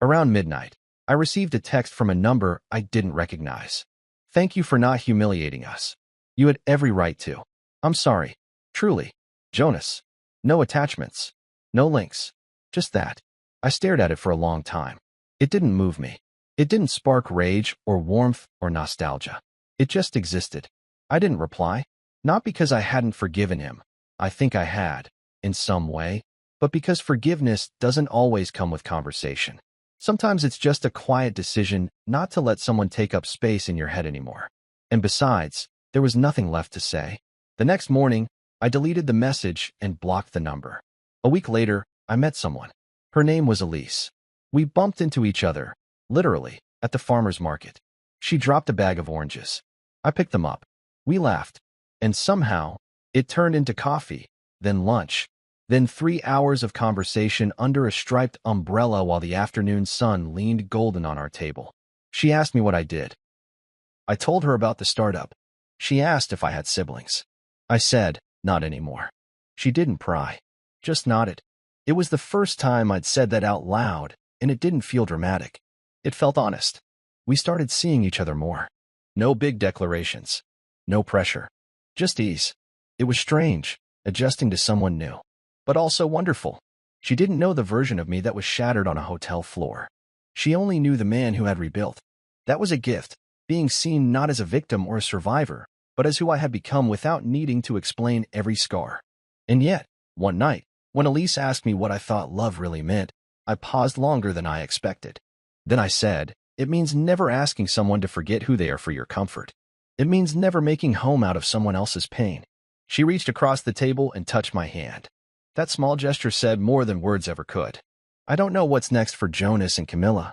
Around midnight, I received a text from a number I didn't recognize. Thank you for not humiliating us. You had every right to. I'm sorry. Truly. Jonas. No attachments. No links. Just that. I stared at it for a long time. It didn't move me. It didn't spark rage or warmth or nostalgia. It just existed. I didn't reply. Not because I hadn't forgiven him. I think I had, in some way, but because forgiveness doesn't always come with conversation. Sometimes it's just a quiet decision not to let someone take up space in your head anymore. And besides, there was nothing left to say. The next morning, I deleted the message and blocked the number. A week later, I met someone. Her name was Elise. We bumped into each other, literally, at the farmer's market. She dropped a bag of oranges. I picked them up. We laughed. And somehow, it turned into coffee, then lunch, then 3 hours of conversation under a striped umbrella while the afternoon sun leaned golden on our table. She asked me what I did. I told her about the startup. She asked if I had siblings. I said, not anymore. She didn't pry, just nodded. It was the first time I'd said that out loud, and it didn't feel dramatic. It felt honest. We started seeing each other more. No big declarations. No pressure. Just ease. It was strange, adjusting to someone new. But also wonderful. She didn't know the version of me that was shattered on a hotel floor. She only knew the man who had rebuilt. That was a gift, being seen not as a victim or a survivor, but as who I had become without needing to explain every scar. And yet, one night, when Elise asked me what I thought love really meant, I paused longer than I expected. Then I said, it means never asking someone to forget who they are for your comfort. It means never making home out of someone else's pain. She reached across the table and touched my hand. That small gesture said more than words ever could. I don't know what's next for Jonas and Camilla.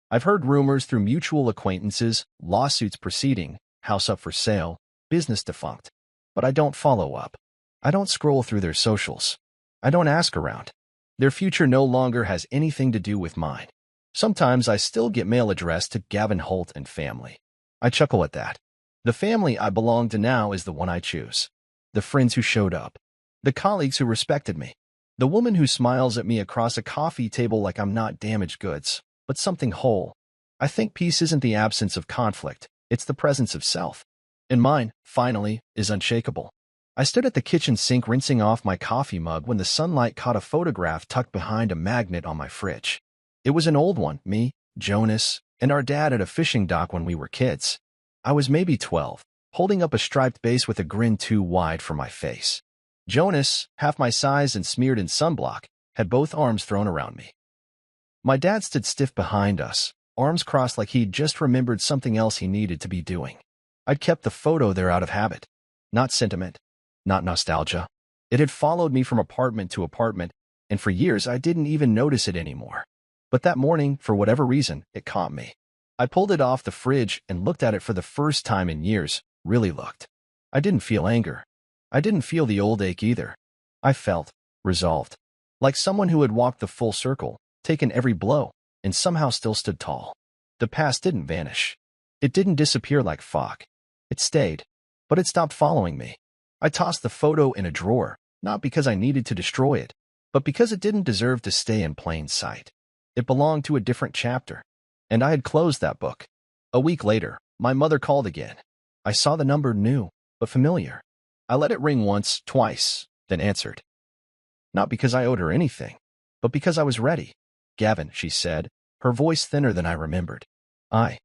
I've heard rumors through mutual acquaintances, lawsuits proceeding, house up for sale, business defunct. But I don't follow up. I don't scroll through their socials. I don't ask around. Their future no longer has anything to do with mine. Sometimes I still get mail addressed to Gavin Holt and family. I chuckle at that. The family I belong to now is the one I choose. The friends who showed up. The colleagues who respected me. The woman who smiles at me across a coffee table like I'm not damaged goods, but something whole. I think peace isn't the absence of conflict, it's the presence of self. And mine, finally, is unshakable. I stood at the kitchen sink rinsing off my coffee mug when the sunlight caught a photograph tucked behind a magnet on my fridge. It was an old one, me, Jonas, and our dad at a fishing dock when we were kids. I was maybe 12, holding up a striped base with a grin too wide for my face. Jonas, half my size and smeared in sunblock, had both arms thrown around me. My dad stood stiff behind us, arms crossed like he'd just remembered something else he needed to be doing. I'd kept the photo there out of habit. Not sentiment, not nostalgia. It had followed me from apartment to apartment, and for years I didn't even notice it anymore. But that morning, for whatever reason, it caught me. I pulled it off the fridge and looked at it for the first time in years, really looked. I didn't feel anger. I didn't feel the old ache either. I felt resolved, like someone who had walked the full circle, taken every blow, and somehow still stood tall. The past didn't vanish. It didn't disappear like fog. It stayed, but it stopped following me. I tossed the photo in a drawer, not because I needed to destroy it, but because it didn't deserve to stay in plain sight. It belonged to a different chapter, and I had closed that book. A week later, my mother called again. I saw the number new, but familiar. I let it ring once, twice, then answered. Not because I owed her anything, but because I was ready. Gavin, she said, her voice thinner than I remembered. I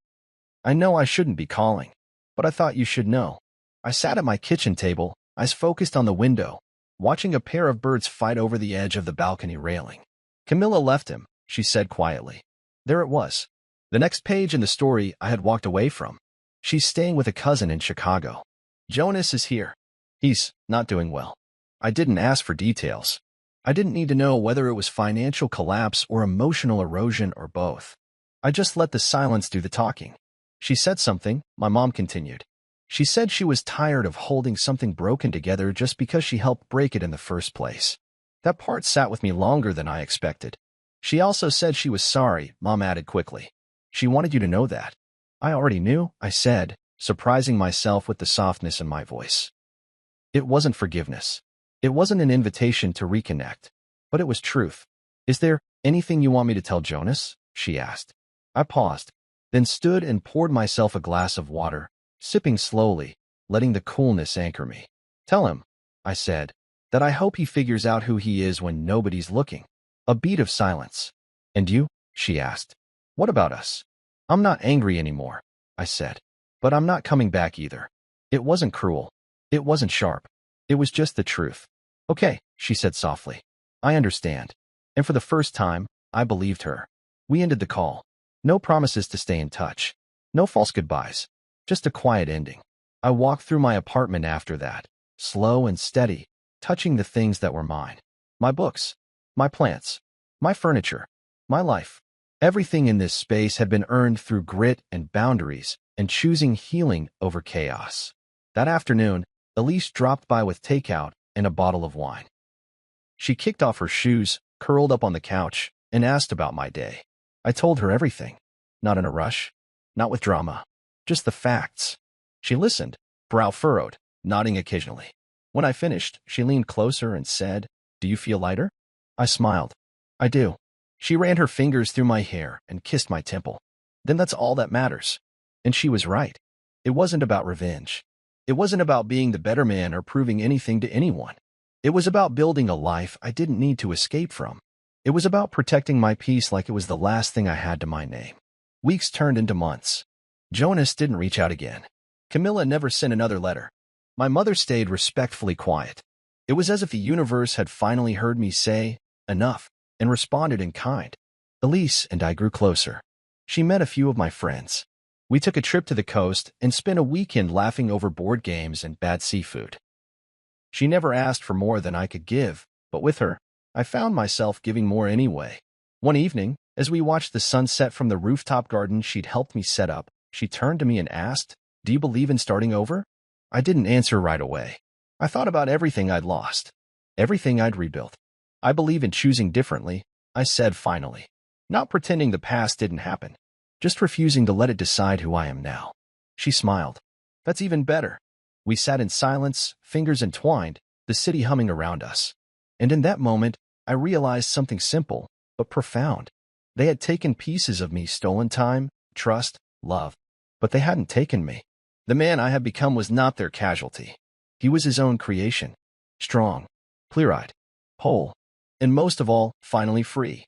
know I shouldn't be calling, but I thought you should know. I sat at my kitchen table, eyes focused on the window, watching a pair of birds fight over the edge of the balcony railing. Camilla left him, she said quietly. There it was. The next page in the story I had walked away from. She's staying with a cousin in Chicago. Jonas is here. He's not doing well. I didn't ask for details. I didn't need to know whether it was financial collapse or emotional erosion or both. I just let the silence do the talking. She said something, my mom continued. She said she was tired of holding something broken together just because she helped break it in the first place. That part sat with me longer than I expected. She also said she was sorry, Mom added quickly. She wanted you to know that. I already knew, I said, surprising myself with the softness in my voice. It wasn't forgiveness. It wasn't an invitation to reconnect, but it was truth. Is there anything you want me to tell Jonas? She asked. I paused, then stood and poured myself a glass of water, sipping slowly, letting the coolness anchor me. Tell him, I said, that I hope he figures out who he is when nobody's looking. A beat of silence. And you? She asked. What about us? I'm not angry anymore, I said. But I'm not coming back either. It wasn't cruel. It wasn't sharp. It was just the truth. Okay, she said softly. I understand. And for the first time, I believed her. We ended the call. No promises to stay in touch. No false goodbyes. Just a quiet ending. I walked through my apartment after that, slow and steady, touching the things that were mine. My books. My plants. My furniture. My life. Everything in this space had been earned through grit and boundaries and choosing healing over chaos. That afternoon, Elise dropped by with takeout and a bottle of wine. She kicked off her shoes, curled up on the couch, and asked about my day. I told her everything. Not in a rush. Not with drama. Just the facts. She listened, brow furrowed, nodding occasionally. When I finished, she leaned closer and said, "Do you feel lighter?" I smiled. "I do." She ran her fingers through my hair and kissed my temple. "Then that's all that matters." And she was right. It wasn't about revenge. It wasn't about being the better man or proving anything to anyone. It was about building a life I didn't need to escape from. It was about protecting my peace like it was the last thing I had to my name. Weeks turned into months. Jonas didn't reach out again. Camilla never sent another letter. My mother stayed respectfully quiet. It was as if the universe had finally heard me say, "Enough," and responded in kind. Elise and I grew closer. She met a few of my friends. We took a trip to the coast and spent a weekend laughing over board games and bad seafood. She never asked for more than I could give, but with her, I found myself giving more anyway. One evening, as we watched the sunset from the rooftop garden she'd helped me set up, she turned to me and asked, "Do you believe in starting over?" I didn't answer right away. I thought about everything I'd lost, everything I'd rebuilt. "I believe in choosing differently," I said finally. Not pretending the past didn't happen, just refusing to let it decide who I am now. She smiled. "That's even better." We sat in silence, fingers entwined, the city humming around us. And in that moment, I realized something simple, but profound. They had taken pieces of me, stolen time, trust, love. But they hadn't taken me. The man I had become was not their casualty. He was his own creation. Strong, clear-eyed, whole, and most of all, finally free.